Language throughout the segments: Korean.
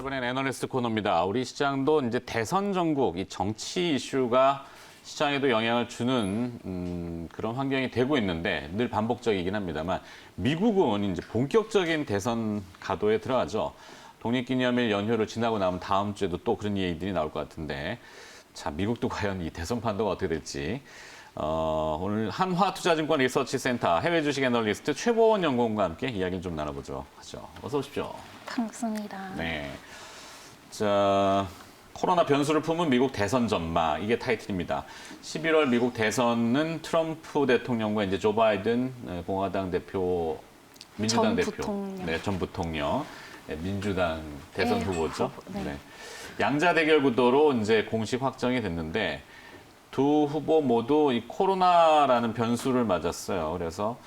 이번엔 애널리스트 코너입니다. 우리 시장도 이제 대선 전국, 이 정치 이슈가 시장에도 영향을 주는 그런 환경이 되고 있는데 늘 반복적이긴 합니다만 미국은 이제 본격적인 대선 가도에 들어가죠. 독립기념일 연휴를 지나고 나면 다음 주에도 또 그런 얘기들이 나올 것 같은데 자, 미국도 과연 이 대선 판도가 어떻게 될지 오늘 한화투자증권 리서치센터 해외 주식 애널리스트 최보원 연구원과 함께 이야기를 좀 나눠보죠. 하죠. 어서 오십시오. 반갑습니다. 네. 자, 코로나 변수를 품은 미국 대선 전망, 이게 타이틀입니다. 11월 미국 대선은 트럼프 대통령과 이제 조 바이든 공화당 대표, 민주당 전 대표, 부통령. 네, 전 부통령, 네, 민주당 대선 네, 후보죠. 네. 네. 양자 대결 구도로 이제 공식 확정이 됐는데 두 후보 모두 이 코로나라는 변수를 맞았어요. 그래서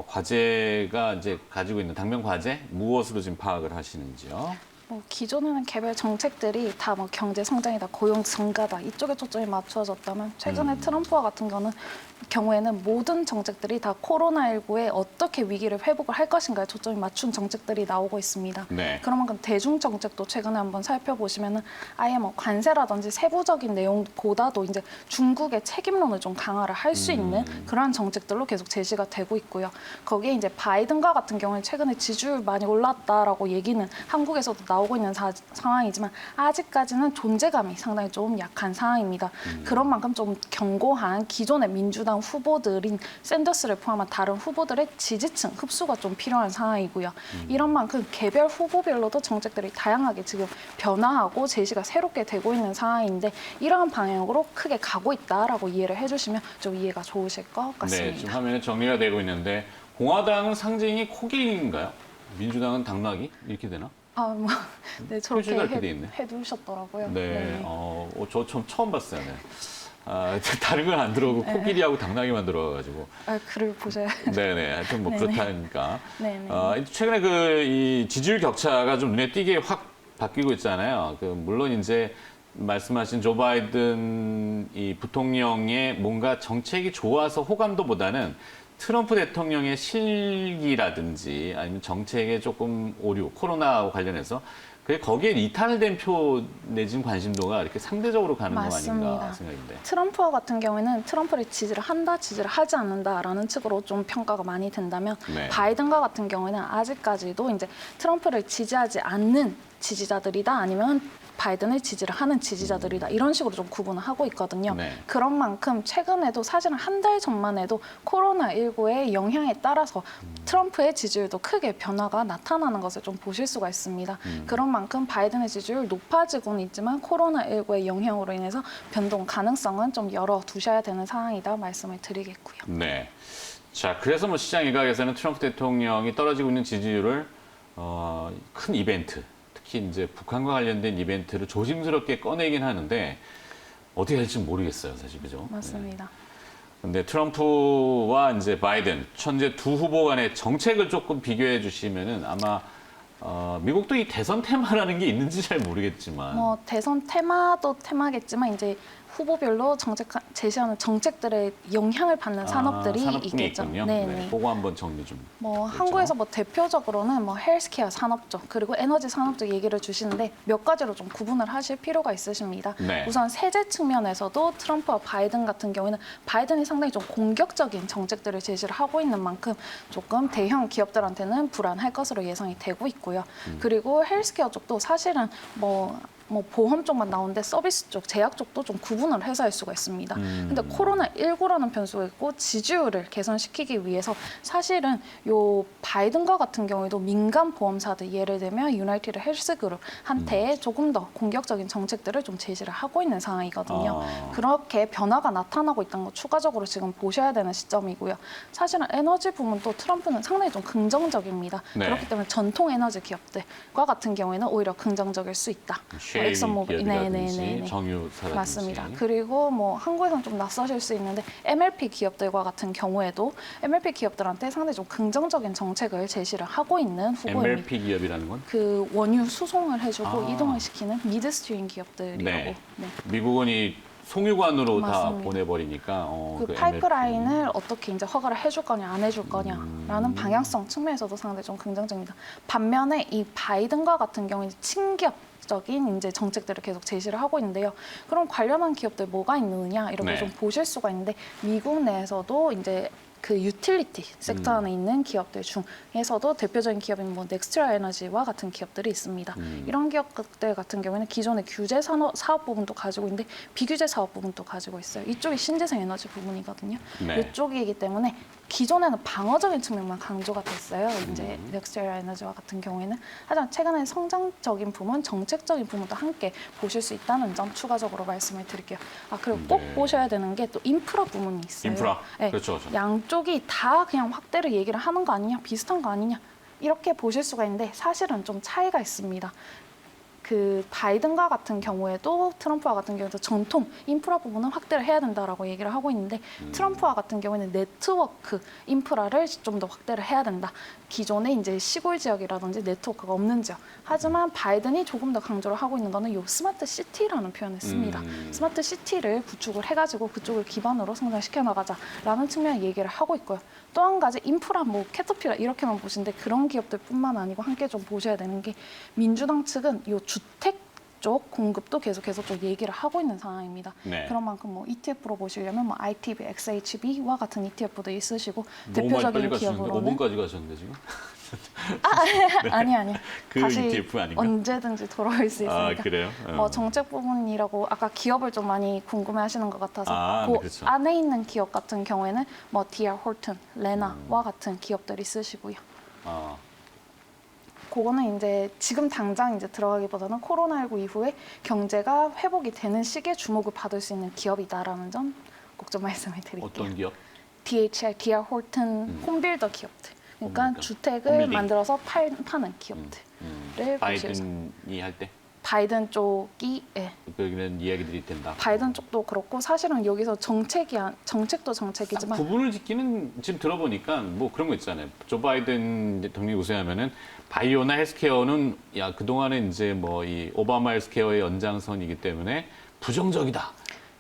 과제가 이제 가지고 있는 당면 과제 무엇으로 지금 파악을 하시는지요? 기존에는 개별 정책들이 다 경제 성장이다, 고용 증가다 이쪽에 초점이 맞춰졌다면 최근에 트럼프와 같은 경우에는 모든 정책들이 다 코로나19에 어떻게 위기를 회복을 할 것인가에 초점이 맞춘 정책들이 나오고 있습니다. 네. 그런 만큼 대중 정책도 최근에 한번 살펴보시면은 아예 관세라든지 세부적인 내용보다도 이제 중국의 책임론을 좀 강화를 할 수 있는 그러한 정책들로 계속 제시가 되고 있고요. 거기에 이제 바이든과 같은 경우는 최근에 지지율 많이 올랐다라고 얘기는 한국에서도 나오고 있는 상황이지만 아직까지는 존재감이 상당히 좀 약한 상황입니다. 그런 만큼 좀 견고한 기존의 민주당 후보들인 샌더스를 포함한 다른 후보들의 지지층 흡수가 좀 필요한 상황이고요. 이런 만큼 개별 후보별로도 정책들이 다양하게 지금 변화하고 제시가 새롭게 되고 있는 상황인데 이러한 방향으로 크게 가고 있다라고 이해를 해주시면 좀 이해가 좋으실 것 같습니다. 네, 지금 화면에 정리가 되고 있는데 공화당은 상징이 코끼리인가요? 민주당은 당나귀? 이렇게 되나? 네, 저렇게 표시가 이렇게 돼 있네. 해두셨더라고요. 네, 저 처음 봤어요. 네. 다른 건 안 들어오고 코끼리하고 당나귀만 들어와가지고. 글을 보셔야 네네, 하여튼 뭐 네네. 그렇다니까. 네네. 최근에 이 지지율 격차가 좀 눈에 띄게 확 바뀌고 있잖아요. 물론 이제 말씀하신 조 바이든 이 부통령의 뭔가 정책이 좋아서 호감도보다는 트럼프 대통령의 실기라든지 아니면 정책의 조금 오류, 코로나와 관련해서 거기에 이탈된 표 내진 관심도가 이렇게 상대적으로 가는 거 아닌가 생각인데. 트럼프와 같은 경우에는 트럼프를 지지를 한다, 지지를 하지 않는다라는 측으로 좀 평가가 많이 된다면 네. 바이든과 같은 경우에는 아직까지도 이제 트럼프를 지지하지 않는 지지자들이다 아니면 바이든을 지지를 하는 지지자들이다 이런 식으로 좀 구분을 하고 있거든요. 네. 그런 만큼 최근에도 사실은 한 달 전만 해도 코로나19의 영향에 따라서 트럼프의 지지율도 크게 변화가 나타나는 것을 좀 보실 수가 있습니다. 그런 만큼 바이든의 지지율 높아지고는 있지만 코로나19의 영향으로 인해서 변동 가능성은 좀 열어두셔야 되는 상황이다 말씀을 드리겠고요. 네. 자, 그래서 뭐 시장 일각에서는 트럼프 대통령이 떨어지고 있는 지지율을 큰 이벤트, 특히 이제 북한과 관련된 이벤트를 조심스럽게 꺼내긴 하는데 어떻게 할지 모르겠어요, 사실 그죠? 맞습니다. 근데 트럼프와 이제 바이든 현재 두 후보 간의 정책을 조금 비교해 주시면은 아마 미국도 이 대선 테마라는 게 있는지 잘 모르겠지만 대선 테마도 테마겠지만 이제 후보별로 제시하는 정책들의 영향을 받는 산업들이 산업군이 있겠죠. 있군요. 네, 그거 한번 정리 좀. 한국에서 대표적으로는 헬스케어 산업 쪽 그리고 에너지 산업 쪽 얘기를 주시는데 몇 가지로 좀 구분을 하실 필요가 있으십니다. 네. 우선 세제 측면에서도 트럼프와 바이든 같은 경우에는 바이든이 상당히 좀 공격적인 정책들을 제시를 하고 있는 만큼 조금 대형 기업들한테는 불안할 것으로 예상이 되고 있고요. 그리고 헬스케어 쪽도 사실은 보험 쪽만 나오는데 서비스 쪽, 제약 쪽도 좀 구분을 해서 할 수가 있습니다. 근데 코로나19라는 변수가 있고 지지율을 개선시키기 위해서 사실은 요 바이든과 같은 경우에도 민간 보험사들 예를 들면 유나이티드 헬스그룹한테 조금 더 공격적인 정책들을 좀 제시를 하고 있는 상황이거든요. 그렇게 변화가 나타나고 있다는 거 추가적으로 지금 보셔야 되는 시점이고요. 사실은 에너지 부문도 트럼프는 상당히 좀 긍정적입니다. 네. 그렇기 때문에 전통 에너지 기업들과 같은 경우에는 오히려 긍정적일 수 있다. 기업이라든지 정유사라든지. 맞습니다. 그리고 한국에서는 좀 낯서실 수 있는데 MLP 기업들과 같은 경우에도 MLP 기업들한테 상당히 좀 긍정적인 정책을 제시를 하고 있는 후보입니다. MLP 기업이라는 건? 원유 수송을 해주고 이동을 시키는 미드스트림 기업들이라고. 네. 미국은 이 송유관으로 다 맞습니다. 보내버리니까 그 그 파이프라인을 어떻게 이제 허가를 해줄 거냐 안 해줄 거냐라는 방향성 측면에서도 상당히 좀 긍정적입니다. 반면에 이 바이든과 같은 경우는 친기업적인 이제 정책들을 계속 제시를 하고 있는데요. 그럼 관련한 기업들 뭐가 있느냐 이렇게 네. 좀 보실 수가 있는데 미국 내에서도 이제 그 유틸리티 섹터 안에 있는 기업들 중에서도 대표적인 기업인 뭐 넥스트라 에너지와 같은 기업들이 있습니다. 이런 기업들 같은 경우에는 기존의 규제 사업 부분도 가지고 있는데 비규제 사업 부분도 가지고 있어요. 이쪽이 신재생 에너지 부분이거든요. 네. 이쪽이기 때문에 기존에는 방어적인 측면만 강조가 됐어요. 이제 넥스트라 에너지와 같은 경우에는 하지만 최근에 성장적인 부분, 정책적인 부분도 함께 보실 수 있다는 점 추가적으로 말씀을 드릴게요. 아 그리고 꼭 네. 보셔야 되는 게 또 인프라 부분이 있어요. 인프라. 네. 그렇죠. 양쪽이 다 그냥 확대를 얘기를 하는 거 아니냐, 비슷한 거 아니냐 이렇게 보실 수가 있는데 사실은 좀 차이가 있습니다. 그 바이든과 같은 경우에도 트럼프와 같은 경우에도 전통 인프라 부분은 확대를 해야 된다라고 얘기를 하고 있는데 트럼프와 같은 경우에는 네트워크 인프라를 좀 더 확대를 해야 된다. 기존에 이제 시골 지역이라든지 네트워크가 없는 지역. 하지만 바이든이 조금 더 강조를 하고 있는 거는 요 스마트 시티라는 표현을 씁니다. 스마트 시티를 구축을 해가지고 그쪽을 기반으로 성장시켜 나가자라는 측면의 얘기를 하고 있고요. 또 한 가지 인프라 뭐 캐터필러 이렇게만 보시는데 그런 기업들뿐만 아니고 함께 좀 보셔야 되는 게 민주당 측은 요 주택 쪽 공급도 계속해서 좀 얘기를 하고 있는 상황입니다. 네. 그런 만큼 뭐 ETF로 보시려면 뭐 ITB, XHB와 같은 ETF도 있으시고 너무 많이 빨리 대표적인 가시는데 기업으로는 5번까지 가셨는데 지금? 아니 그 다시 ETF 아닌가? 언제든지 돌아올 수 있습니다. 아 그래요? 정책 부분이라고 아까 기업을 좀 많이 궁금해하시는 것 같아서 아, 그 네, 그렇죠. 안에 있는 기업 같은 경우에는 뭐 DR 홀튼, 레나와 같은 기업들이 쓰시고요. 아, 그거는 이제 지금 당장 이제 들어가기보다는 코로나19 이후에 경제가 회복이 되는 시기에 주목을 받을 수 있는 기업이다라는 점 꼭 좀 말씀을 드릴게요. 어떤 기업? DHL, DR 홀튼, 홈빌더 기업들. 그러니까 홈빌더. 주택을 홈빌딩. 만들어서 파는 기업들을 보시죠. 바이든이 할 때? 바이든 쪽이 그런 이야기들이 된다. 바이든 쪽도 그렇고 사실은 여기서 정책도 정책이지만 구분을 짓기는 지금 들어보니까 뭐 그런 거 있잖아요. 조 바이든 대통령이 우세하면은 바이오나 헬스케어는 야 그동안에 이제 뭐 이 오바마 헬스케어의 연장선이기 때문에 부정적이다.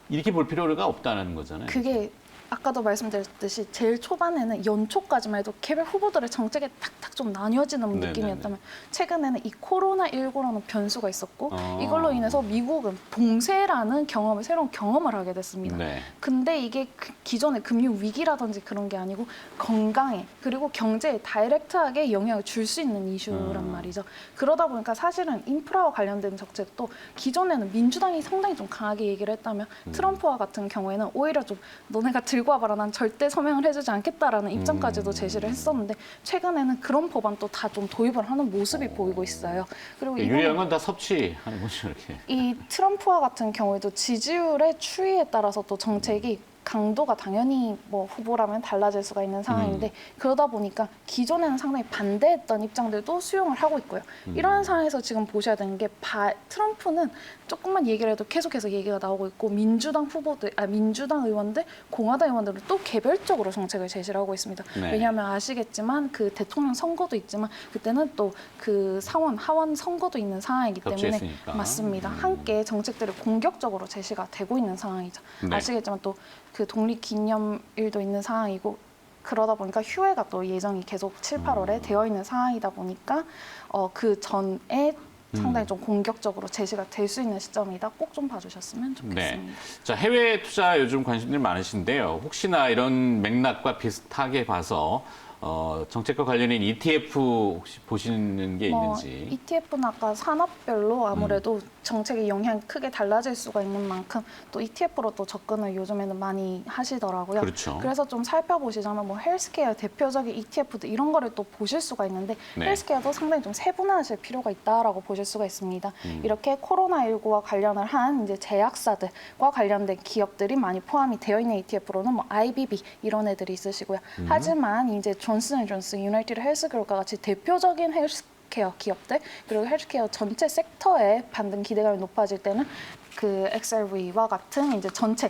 이렇게 볼 필요가 없다는 거잖아요. 그게 아까도 말씀드렸듯이 제일 초반에는 연초까지만 해도 개별 후보들의 정책이 탁탁 좀 나뉘어지는 네네네. 느낌이었다면 최근에는 이 코로나19라는 변수가 있었고 아. 이걸로 인해서 미국은 봉쇄라는 새로운 경험을 하게 됐습니다. 네. 근데 이게 기존의 금융 위기라든지 그런 게 아니고 건강에 그리고 경제에 다이렉트하게 영향을 줄 수 있는 이슈란 말이죠. 그러다 보니까 사실은 인프라와 관련된 정책도 기존에는 민주당이 상당히 좀 강하게 얘기를 했다면 트럼프와 같은 경우에는 오히려 좀 너네가 들고 와봐라 난 절대 서명을 해주지 않겠다라는 입장까지도 제시를 했었는데 최근에는 그런 법안도 다 좀 도입을 하는 모습이 보이고 있어요. 그리고 유리한 건 다 섭취하는 거죠, 이렇게. 이 트럼프와 같은 경우에도 지지율의 추이에 따라서 또 정책이 강도가 당연히 뭐 후보라면 달라질 수가 있는 상황인데 그러다 보니까 기존에는 상당히 반대했던 입장들도 수용을 하고 있고요. 이런 상황에서 지금 보셔야 되는 게 트럼프는 조금만 얘기를 해도 계속해서 얘기가 나오고 있고 민주당 의원들, 공화당 의원들은 또 개별적으로 정책을 제시를 하고 있습니다. 네. 왜냐하면 아시겠지만 그 대통령 선거도 있지만 그때는 또 그 상원, 하원 선거도 있는 상황이기 때문에 겹쳐있으니까. 맞습니다. 함께 정책들을 공격적으로 제시가 되고 있는 상황이죠. 네. 아시겠지만 또 그 독립기념일도 있는 상황이고 그러다 보니까 휴회가 또 예정이 계속 7, 8월에 되어 있는 상황이다 보니까 그 전에 상당히 좀 공격적으로 제시가 될 수 있는 시점이다. 꼭 좀 봐주셨으면 좋겠습니다. 네. 자, 해외 투자 요즘 관심들 많으신데요. 혹시나 이런 맥락과 비슷하게 봐서 정책과 관련된 ETF 혹시 보시는 게 있는지. ETF는 아까 산업별로 아무래도 정책의 영향이 크게 달라질 수가 있는 만큼 또 ETF로 또 접근을 요즘에는 많이 하시더라고요. 그렇죠. 그래서 좀 살펴보시자면 뭐 헬스케어 대표적인 ETF도 이런 거를 또 보실 수가 있는데 네. 헬스케어도 상당히 좀 세분화하실 필요가 있다라고 보실 수가 있습니다. 이렇게 코로나19와 관련을 한 이제 제약사들과 관련된 기업들이 많이 포함이 되어 있는 ETF로는 뭐 IBB 이런 애들이 있으시고요. 하지만 이제 존슨앤존슨, 유나이티드 헬스그룹과 같이 대표적인 헬스케어 기업들 그리고 헬스케어 전체 섹터의 반등 기대감이 높아질 때는 그 XRV와 같은 이제 전체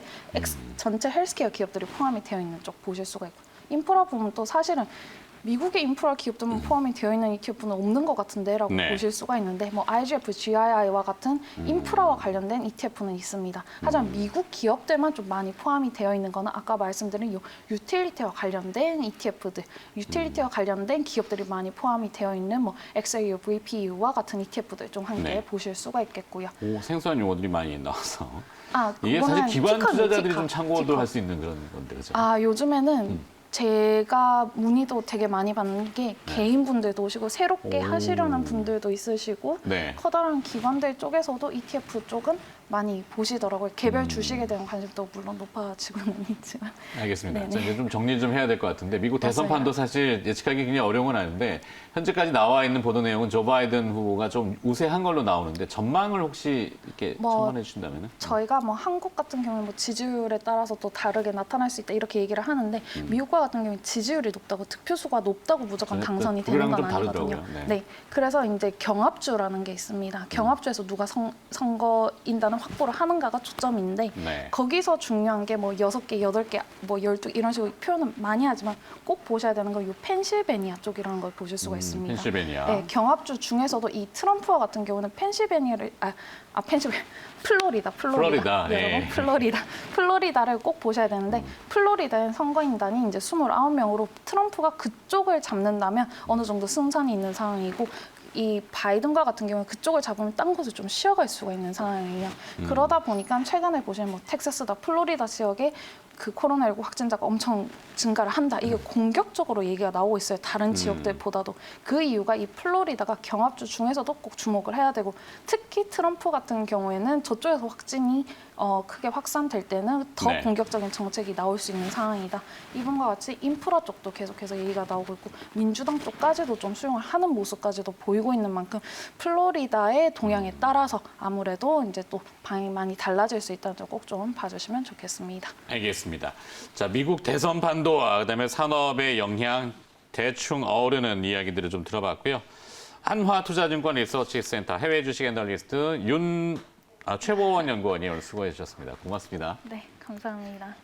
헬스케어 기업들이 포함이 되어 있는 쪽 보실 수가 있고 인프라 부분 또 사실은 미국의 인프라 기업들만 포함이 되어 있는 ETF는 없는 것 같은데라고 네. 보실 수가 있는데 뭐 IGF, GII와 같은 인프라와 관련된 ETF는 있습니다. 하지만 미국 기업들만 좀 많이 포함이 되어 있는 거는 아까 말씀드린 요 유틸리티와 관련된 ETF들, 유틸리티와 관련된 기업들이 많이 포함이 되어 있는 뭐 XAU, VPU와 같은 ETF들 좀 함께 네. 보실 수가 있겠고요. 오, 생소한 용어들이 많이 나와서 이게 그거는 사실 기관 티커는 투자자들이 티커, 좀 참고도 티커. 할 수 있는 그런 건데 그죠? 요즘에는 제가 문의도 되게 많이 받는 게 개인 분들도 오시고 새롭게 오. 하시려는 분들도 있으시고 네. 커다란 기관들 쪽에서도 ETF 쪽은 많이 보시더라고요. 개별 주식에 대한 관심도 물론 높아지고는 있지만. 알겠습니다. 네네. 자, 이제 좀 정리 좀 해야 될 것 같은데 미국 대선판도 맞아요. 사실 예측하기 굉장히 어려운 건 아닌데 현재까지 나와 있는 보도 내용은 조 바이든 후보가 좀 우세한 걸로 나오는데 전망을 혹시 이렇게 뭐, 첨언해 주신다면은? 저희가 뭐 한국 같은 경우는 뭐 지지율에 따라서 또 다르게 나타날 수 있다 이렇게 얘기를 하는데 미국과 같은 경우는 지지율이 높다고 득표수가 높다고 무조건 네, 당선이 그 되는 그거랑 건 좀 아니거든요. 다르더라고요. 네. 네, 그래서 이제 경합주라는 게 있습니다. 경합주에서 누가 선거인단을 확보를 하는가가 초점인데 네. 거기서 중요한 게 뭐 6개, 8개, 뭐 12개 이런 식으로 표현은 많이 하지만 꼭 보셔야 되는 건 이 펜실베니아 쪽이라는 걸 보실 수가 있습니다. 펜실베니아. 네, 경합주 중에서도 이 트럼프와 같은 경우는 플로리다, 플로리다, 여러분, 예. 플로리다를 꼭 보셔야 되는데 플로리다의 선거인단이 이제 29명으로 트럼프가 그쪽을 잡는다면 어느 정도 승산이 있는 상황이고 이 바이든과 같은 경우는 그쪽을 잡으면 딴 곳을 좀 쉬어갈 수가 있는 상황이에요. 그러다 보니까 최근에 보시면 뭐 텍사스다, 플로리다 지역에 그 코로나19 확진자가 엄청 증가를 한다. 이게 공격적으로 얘기가 나오고 있어요. 다른 지역들보다도. 그 이유가 이 플로리다가 경합주 중에서도 꼭 주목을 해야 되고 특히 트럼프 같은 경우에는 저쪽에서 확진이 크게 확산될 때는 더 네. 공격적인 정책이 나올 수 있는 상황이다. 이분과 같이 인프라 쪽도 계속해서 얘기가 나오고 있고 민주당 쪽까지도 좀 수용을 하는 모습까지도 보이고 있는 만큼 플로리다의 동향에 따라서 아무래도 이제 또 방향이 많이 달라질 수 있다는 점 꼭 좀 봐주시면 좋겠습니다. 알겠습니다. 자, 미국 대선 판도와 그다음에 산업의 영향 대충 어우르는 이야기들을 좀 들어봤고요. 한화투자증권 리서치센터 해외 주식 애널리스트 최보원 연구원이 오늘 수고해 주셨습니다. 고맙습니다. 네, 감사합니다.